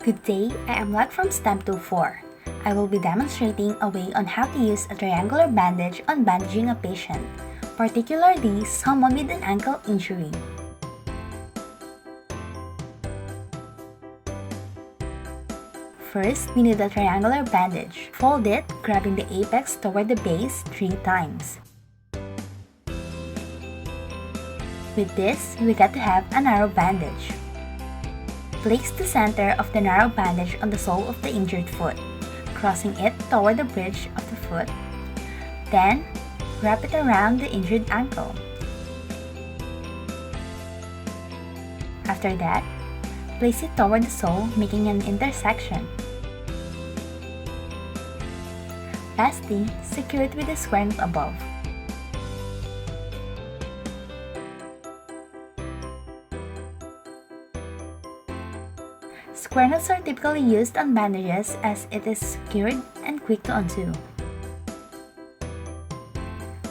Good day, I am Leth from STEM 24. I will be demonstrating a way on how to use a triangular bandage on bandaging a patient, particularly someone with an ankle injury. First, we need a triangular bandage. Fold it, grabbing the apex toward the base 3 times. With this, we got to have a narrow bandage. Place the center of the narrow bandage on the sole of the injured foot, crossing it toward the bridge of the foot. Then, wrap it around the injured ankle. After that, place it toward the sole, making an intersection. Lastly, secure it with the square knot above. Square knots are typically used on bandages as it is secured and quick to undo.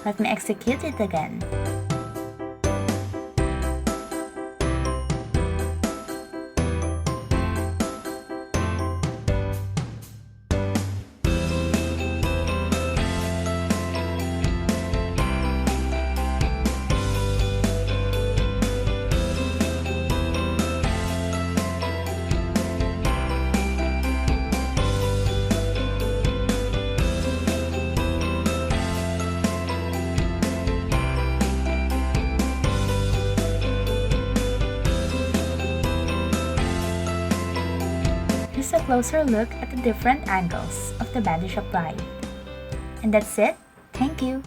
Let me execute it again. Here's a closer look at the different angles of the bandage applied. And that's it. Thank you.